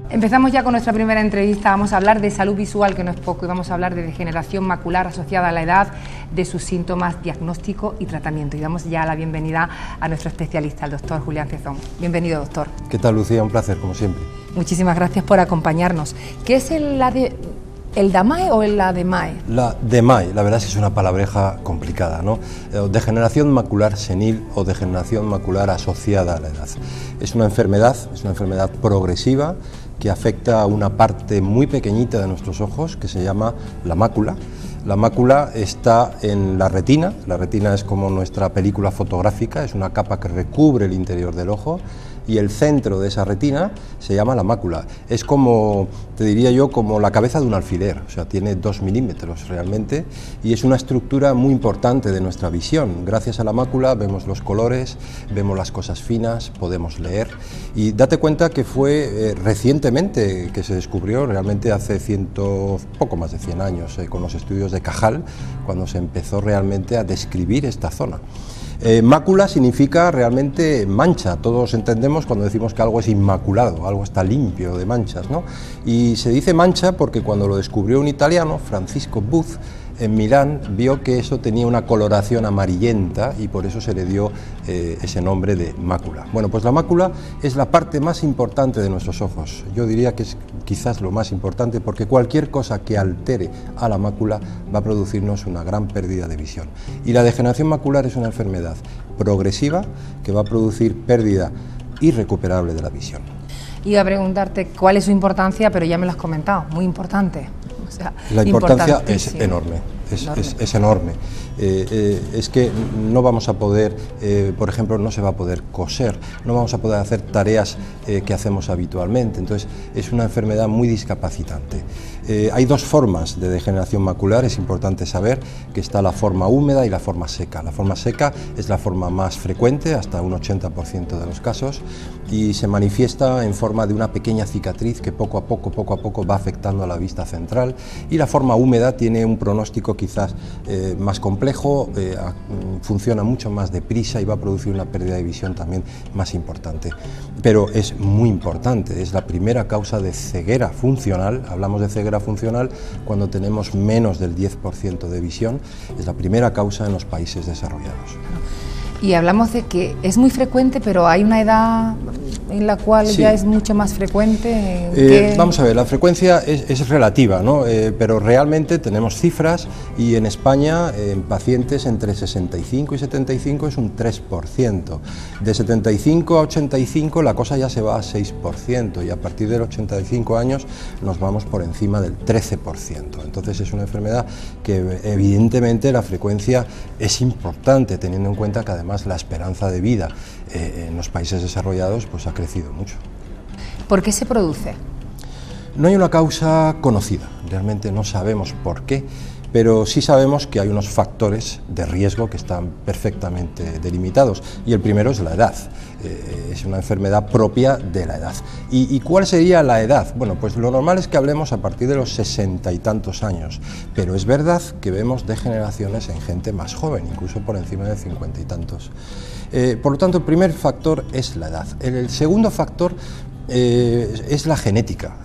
Empezamos ya con nuestra primera entrevista. Vamos a hablar de salud visual, que no es poco, y vamos a hablar de degeneración macular asociada a la edad, de sus síntomas, diagnóstico y tratamiento. Y damos ya la bienvenida a nuestro especialista, el doctor Julián Cezón. Bienvenido, doctor. ¿Qué tal, Lucía? Un placer, como siempre. Muchísimas gracias por acompañarnos. ¿Qué es el DAMAE o el ADEMAE? La DEMAE, la verdad es que es una palabreja complicada, ¿no? Degeneración macular senil o degeneración macular asociada a la edad. Es una enfermedad progresiva que afecta a una parte muy pequeñita de nuestros ojos, que se llama la mácula. La mácula está en la retina es como nuestra película fotográfica, es una capa que recubre el interior del ojo, y el centro de esa retina se llama la mácula. Es como, te diría yo, como la cabeza de un alfiler, o sea, tiene 2 milímetros realmente, y es una estructura muy importante de nuestra visión. Gracias a la mácula vemos los colores, vemos las cosas finas, podemos leer, y date cuenta que fue recientemente que se descubrió, realmente hace poco más de 100 años, con los estudios de Cajal, cuando se empezó realmente a describir esta zona. Mácula significa realmente mancha. Todos entendemos cuando decimos que algo es inmaculado, algo está limpio de manchas, ¿no? Y se dice mancha porque cuando lo descubrió un italiano, Francisco Buz, en Milán, vio que eso tenía una coloración amarillenta y por eso se le dio ese nombre de mácula. Bueno, pues la mácula es la parte más importante de nuestros ojos. Yo diría que es quizás lo más importante, porque cualquier cosa que altere a la mácula va a producirnos una gran pérdida de visión. Y la degeneración macular es una enfermedad progresiva que va a producir pérdida irrecuperable de la visión. Iba a preguntarte cuál es su importancia, pero ya me lo has comentado, muy importante. O sea, la importancia es enorme, es enorme. Es que no vamos a poder, por ejemplo, no se va a poder coser, no vamos a poder hacer tareas que hacemos habitualmente, entonces es una enfermedad muy discapacitante. Hay dos formas de degeneración macular, es importante saber que está la forma húmeda y la forma seca. La forma seca es la forma más frecuente, hasta un 80% de los casos, y se manifiesta en forma de una pequeña cicatriz que poco a poco va afectando a la vista central, y la forma húmeda tiene un pronóstico quizás más complejo, funciona mucho más deprisa y va a producir una pérdida de visión también más importante. Pero es muy importante, es la primera causa de ceguera funcional. Hablamos de ceguera funcional cuando tenemos menos del 10% de visión, es la primera causa en los países desarrollados. Y hablamos de que es muy frecuente, pero hay una edad en la cual sí, ya es mucho más frecuente. Vamos a ver, la frecuencia es relativa, ¿no? Pero realmente tenemos cifras, y en España en pacientes entre 65 y 75 es un 3%. De 75 a 85 la cosa ya se va a 6%, y a partir de los 85 años nos vamos por encima del 13%. Entonces es una enfermedad que evidentemente la frecuencia es importante, teniendo en cuenta que además la esperanza de vida en los países desarrollados pues ha crecido mucho. ¿Por qué se produce? No hay una causa conocida, realmente no sabemos por qué, pero sí sabemos que hay unos factores de riesgo que están perfectamente delimitados, y el primero es la edad. Es una enfermedad propia de la edad. ¿Y cuál sería la edad? Bueno, pues lo normal es que hablemos a partir de los 60 y tantos años, pero es verdad que vemos degeneraciones en gente más joven, incluso por encima de 50 y tantos. Por lo tanto, el primer factor es la edad. El segundo factor es la genética.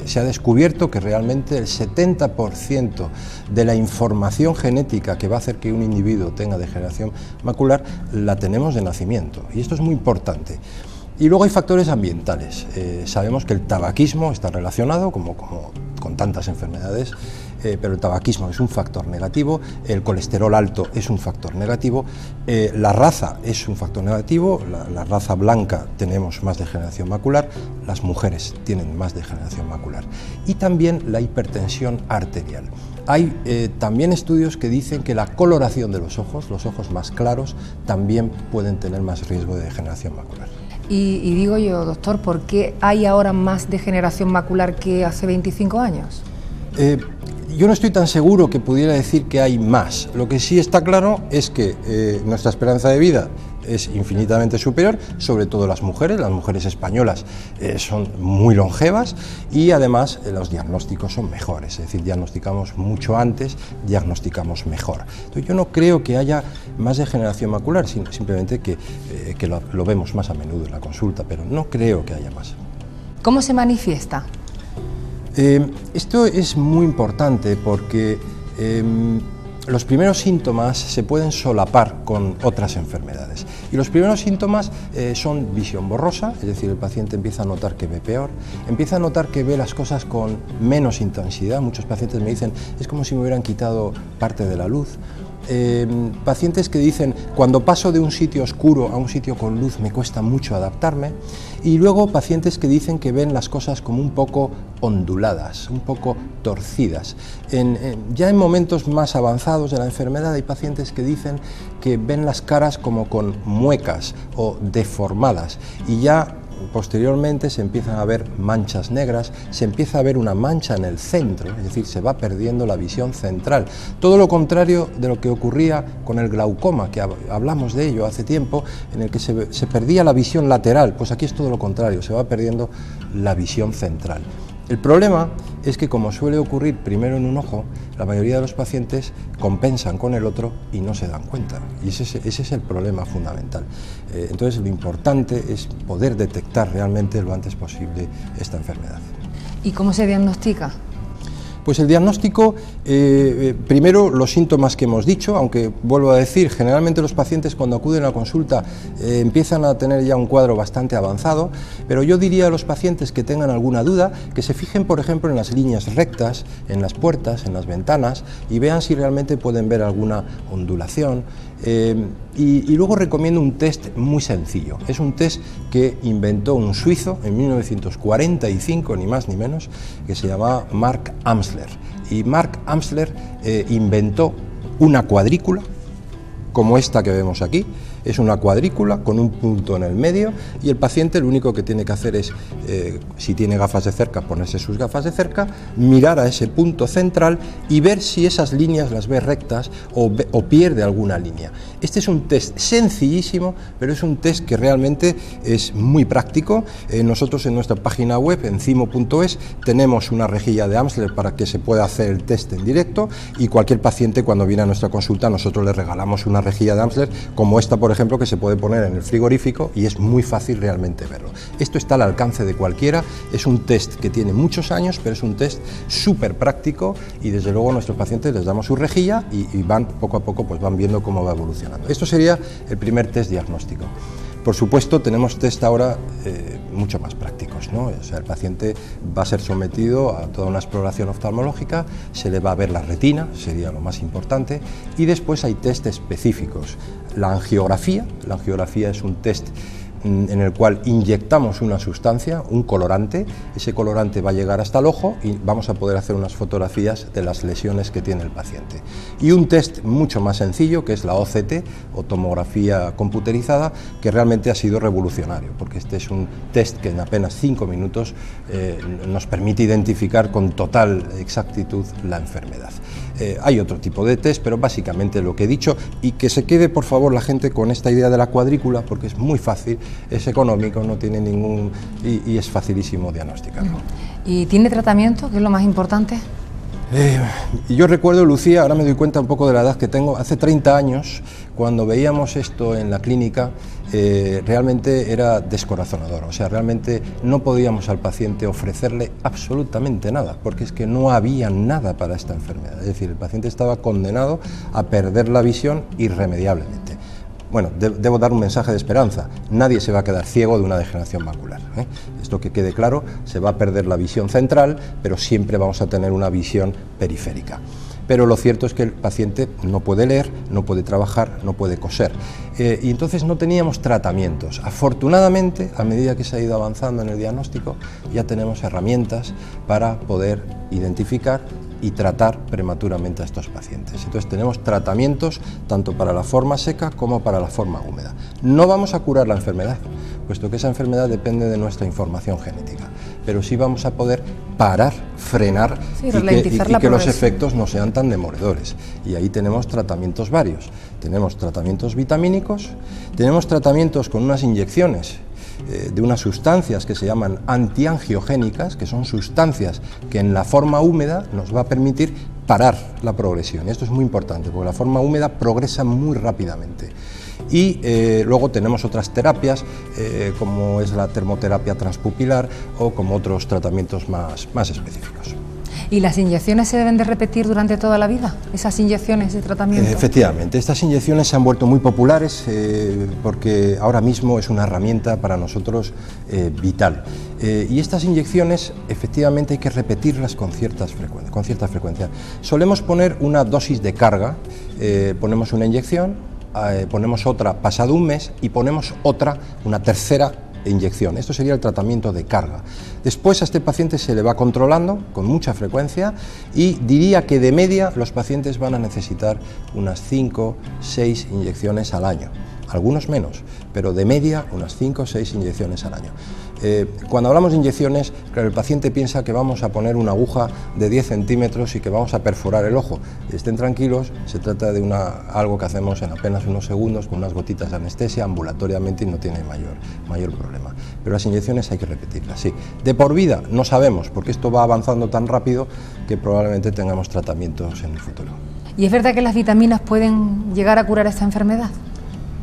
Se ha descubierto que realmente el 70% de la información genética que va a hacer que un individuo tenga degeneración macular la tenemos de nacimiento, y esto es muy importante. Y luego hay factores ambientales. Sabemos que el tabaquismo está relacionado, como con tantas enfermedades, pero el tabaquismo es un factor negativo, el colesterol alto es un factor negativo, la raza es un factor negativo, la raza blanca tenemos más degeneración macular, las mujeres tienen más degeneración macular, y también la hipertensión arterial. Hay también estudios que dicen que la coloración de los ojos más claros, también pueden tener más riesgo de degeneración macular. Y digo yo, doctor, ¿por qué hay ahora más degeneración macular que hace 25 años? Yo no estoy tan seguro que pudiera decir que hay más. Lo que sí está claro es que nuestra esperanza de vida es infinitamente superior, sobre todo las mujeres españolas son muy longevas, y además los diagnósticos son mejores, es decir, diagnosticamos mucho antes, diagnosticamos mejor. Entonces, yo no creo que haya más degeneración macular, simplemente que lo vemos más a menudo en la consulta, pero no creo que haya más. ¿Cómo se manifiesta? Esto es muy importante porque los primeros síntomas se pueden solapar con otras enfermedades. Y los primeros síntomas son visión borrosa, es decir, el paciente empieza a notar que ve peor, empieza a notar que ve las cosas con menos intensidad. Muchos pacientes me dicen, es como si me hubieran quitado parte de la luz. Pacientes que dicen, cuando paso de un sitio oscuro a un sitio con luz me cuesta mucho adaptarme, y luego pacientes que dicen que ven las cosas como un poco onduladas, un poco torcidas. Ya en momentos más avanzados de la enfermedad hay pacientes que dicen que ven las caras como con muecas o deformadas, y ya posteriormente se empiezan a ver manchas negras, se empieza a ver una mancha en el centro, es decir, se va perdiendo la visión central. Todo lo contrario de lo que ocurría con el glaucoma, que hablamos de ello hace tiempo, en el que se perdía la visión lateral. Pues aquí es todo lo contrario, se va perdiendo la visión central. El problema es que, como suele ocurrir primero en un ojo, la mayoría de los pacientes compensan con el otro y no se dan cuenta, y ese es el problema fundamental. Entonces, lo importante es poder detectar realmente lo antes posible esta enfermedad. ¿Y cómo se diagnostica? Pues el diagnóstico, primero los síntomas que hemos dicho, aunque vuelvo a decir, generalmente los pacientes cuando acuden a consulta empiezan a tener ya un cuadro bastante avanzado, pero yo diría a los pacientes que tengan alguna duda, que se fijen por ejemplo en las líneas rectas, en las puertas, en las ventanas, y vean si realmente pueden ver alguna ondulación. Y luego recomiendo un test muy sencillo. Es un test que inventó un suizo en 1945, ni más ni menos, que se llamaba Mark Amsler. Y Mark Amsler inventó una cuadrícula, como esta que vemos aquí. Es una cuadrícula con un punto en el medio, y el paciente lo único que tiene que hacer es, si tiene gafas de cerca, ponerse sus gafas de cerca, mirar a ese punto central y ver si esas líneas las ve rectas o pierde alguna línea. Este es un test sencillísimo, pero es un test que realmente es muy práctico. Nosotros en nuestra página web, enzimo.es, tenemos una rejilla de Amsler para que se pueda hacer el test en directo, y cualquier paciente cuando viene a nuestra consulta nosotros le regalamos una rejilla de Amsler como esta, por ejemplo, que se puede poner en el frigorífico, y es muy fácil realmente verlo. Esto está al alcance de cualquiera, es un test que tiene muchos años, pero es un test súper práctico, y desde luego a nuestros pacientes les damos su rejilla y van poco a poco, pues van viendo cómo va evolucionando. Esto sería el primer test diagnóstico. Por supuesto, tenemos test ahora mucho más prácticos, ¿no? O sea, el paciente va a ser sometido a toda una exploración oftalmológica, se le va a ver la retina, sería lo más importante, y después hay test específicos. La angiografía es un test en el cual inyectamos una sustancia, un colorante. Ese colorante va a llegar hasta el ojo y vamos a poder hacer unas fotografías de las lesiones que tiene el paciente. Y un test mucho más sencillo, que es la OCT, o tomografía computerizada, que realmente ha sido revolucionario, porque este es un test que en apenas 5 minutos nos permite identificar con total exactitud la enfermedad. Hay otro tipo de test, pero básicamente lo que he dicho, y que se quede por favor la gente con esta idea de la cuadrícula, porque es muy fácil, es económico, no tiene ningún, y es facilísimo diagnosticarlo. ¿Y tiene tratamiento, que es lo más importante? Yo recuerdo, Lucía, ahora me doy cuenta un poco de la edad que tengo, hace 30 años, cuando veíamos esto en la clínica, realmente era descorazonador. O sea, realmente no podíamos al paciente ofrecerle absolutamente nada, porque es que no había nada para esta enfermedad. Es decir, el paciente estaba condenado a perder la visión irremediablemente. Bueno, debo dar un mensaje de esperanza. Nadie se va a quedar ciego de una degeneración macular, ¿eh? Esto que quede claro, se va a perder la visión central, pero siempre vamos a tener una visión periférica. Pero lo cierto es que el paciente no puede leer, no puede trabajar, no puede coser. Y entonces no teníamos tratamientos. Afortunadamente, a medida que se ha ido avanzando en el diagnóstico, ya tenemos herramientas para poder identificar y tratar prematuramente a estos pacientes. Entonces tenemos tratamientos tanto para la forma seca como para la forma húmeda. No vamos a curar la enfermedad, puesto que esa enfermedad depende de nuestra información genética, pero sí vamos a poder parar, frenar, y que los efectos no sean tan demoledores. Y ahí tenemos tratamientos varios. Tenemos tratamientos vitamínicos, tenemos tratamientos con unas inyecciones de unas sustancias que se llaman antiangiogénicas, que son sustancias que en la forma húmeda nos va a permitir parar la progresión. Y esto es muy importante, porque la forma húmeda progresa muy rápidamente. Y luego tenemos otras terapias, como es la termoterapia transpupilar o como otros tratamientos más específicos. ¿Y las inyecciones se deben de repetir durante toda la vida, esas inyecciones de tratamiento? Efectivamente, estas inyecciones se han vuelto muy populares porque ahora mismo es una herramienta para nosotros vital. Y estas inyecciones efectivamente hay que repetirlas con cierta frecuencia. Solemos poner una dosis de carga, ponemos una inyección, ponemos otra pasado un mes y ponemos una tercera inyección. Esto sería el tratamiento de carga. Después a este paciente se le va controlando con mucha frecuencia y diría que de media los pacientes van a necesitar unas 5 o 6 inyecciones al año. Algunos menos, pero de media unas 5 o 6 inyecciones al año. Cuando hablamos de inyecciones, claro, el paciente piensa que vamos a poner una aguja de 10 centímetros y que vamos a perforar el ojo. Estén tranquilos, se trata de algo que hacemos en apenas unos segundos con unas gotitas de anestesia ambulatoriamente y no tiene mayor problema. Pero las inyecciones hay que repetirlas, sí. De por vida no sabemos, porque esto va avanzando tan rápido que probablemente tengamos tratamientos en el futuro. ¿Y es verdad que las vitaminas pueden llegar a curar esta enfermedad?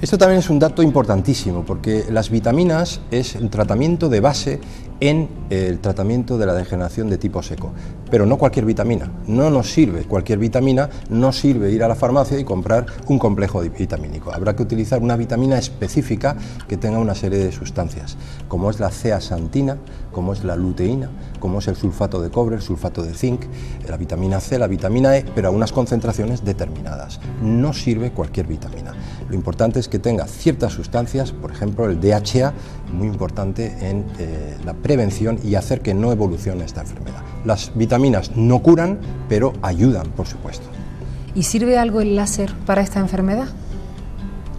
Esto también es un dato importantísimo, porque las vitaminas es un tratamiento de base en el tratamiento de la degeneración de tipo seco, pero no cualquier vitamina, no nos sirve cualquier vitamina, no sirve ir a la farmacia y comprar un complejo vitamínico, habrá que utilizar una vitamina específica que tenga una serie de sustancias, como es la zeaxantina, como es la luteína, como es el sulfato de cobre, el sulfato de zinc, la vitamina C, la vitamina E, pero a unas concentraciones determinadas, no sirve cualquier vitamina. Lo importante es que tenga ciertas sustancias, por ejemplo el DHA, muy importante en la prevención y hacer que no evolucione esta enfermedad. Las vitaminas no curan, pero ayudan, por supuesto. ¿Y sirve algo el láser para esta enfermedad?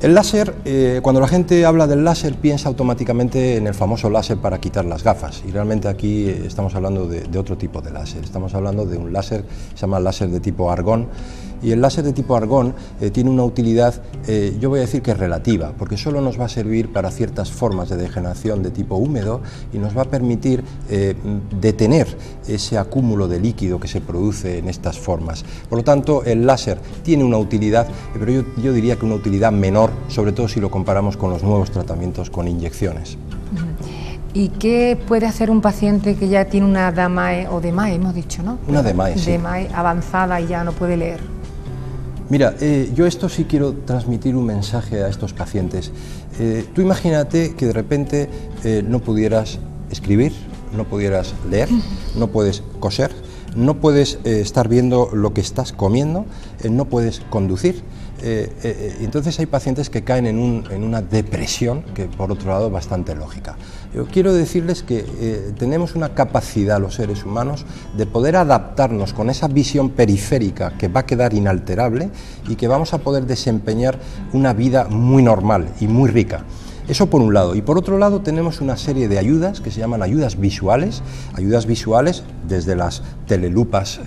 El láser, cuando la gente habla del láser piensa automáticamente en el famoso láser para quitar las gafas, y realmente aquí estamos hablando de otro tipo de láser. Estamos hablando de un láser, se llama láser de tipo argón, y el láser de tipo argón tiene una utilidad, yo voy a decir que relativa, porque solo nos va a servir para ciertas formas de degeneración de tipo húmedo y nos va a permitir detener ese acúmulo de líquido que se produce en estas formas. Por lo tanto, el láser tiene una utilidad, pero yo diría que una utilidad menor, sobre todo si lo comparamos con los nuevos tratamientos con inyecciones. ¿Y qué puede hacer un paciente que ya tiene una DMAE o DMAE, hemos dicho, ¿no? Una DMAE, sí. DMAE avanzada y ya no puede leer. Mira, yo esto sí quiero transmitir un mensaje a estos pacientes. Tú imagínate que de repente no pudieras escribir, no pudieras leer, no puedes coser, no puedes estar viendo lo que estás comiendo, no puedes conducir. Entonces hay pacientes que caen en una depresión que por otro lado es bastante lógica. Yo quiero decirles que tenemos una capacidad los seres humanos de poder adaptarnos con esa visión periférica que va a quedar inalterable y que vamos a poder desempeñar una vida muy normal y muy rica. Eso por un lado, y por otro lado tenemos una serie de ayudas que se llaman ayudas visuales desde las telelupas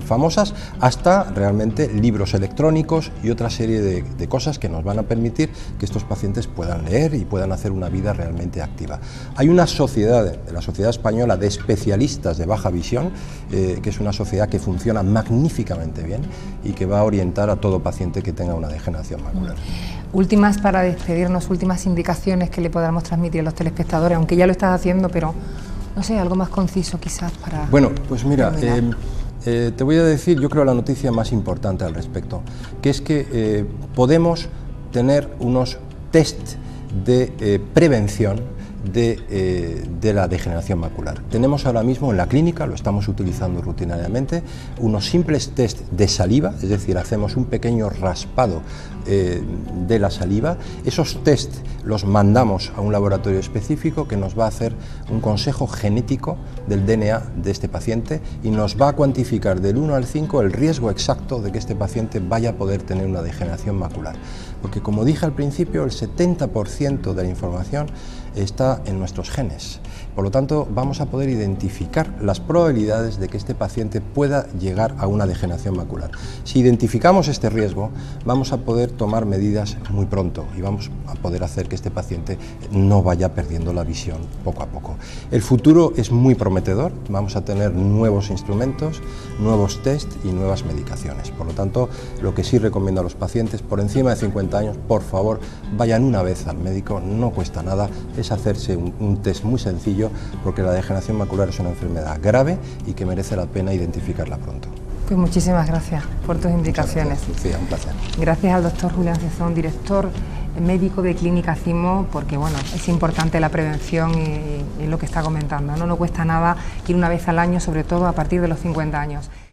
famosas hasta realmente libros electrónicos y otra serie de cosas que nos van a permitir que estos pacientes puedan leer y puedan hacer una vida realmente activa. Hay una sociedad, la Sociedad Española de Especialistas de Baja Visión, que es una sociedad que funciona magníficamente bien y que va a orientar a todo paciente que tenga una degeneración macular. Últimas, para despedirnos, últimas indicaciones que le podamos transmitir a los telespectadores, aunque ya lo estás haciendo, pero no sé, algo más conciso quizás para... Bueno, pues mira, te voy a decir, yo creo la noticia más importante al respecto, que es que podemos tener unos test de prevención de la degeneración macular. Tenemos ahora mismo en la clínica, lo estamos utilizando rutinariamente, unos simples test de saliva, es decir, hacemos un pequeño raspado de la saliva. Esos test los mandamos a un laboratorio específico que nos va a hacer un consejo genético del DNA de este paciente y nos va a cuantificar del 1 al 5 el riesgo exacto de que este paciente vaya a poder tener una degeneración macular. Porque como dije al principio, el 70% de la información está en nuestros genes. Por lo tanto, vamos a poder identificar las probabilidades de que este paciente pueda llegar a una degeneración macular. Si identificamos este riesgo, vamos a poder tomar medidas muy pronto y vamos a poder hacer que este paciente no vaya perdiendo la visión poco a poco. El futuro es muy prometedor, vamos a tener nuevos instrumentos, nuevos test y nuevas medicaciones. Por lo tanto, lo que sí recomiendo a los pacientes por encima de 50 años, por favor, vayan una vez al médico, no cuesta nada, es hacerse un test muy sencillo, porque la degeneración macular es una enfermedad grave y que merece la pena identificarla pronto. Pues muchísimas gracias por tus indicaciones. Gracias, Lucía, un placer. Gracias al doctor Julián Cezón, director médico de Clínica CIMO, porque bueno, es importante la prevención y lo que está comentando, no cuesta nada ir una vez al año, sobre todo a partir de los 50 años.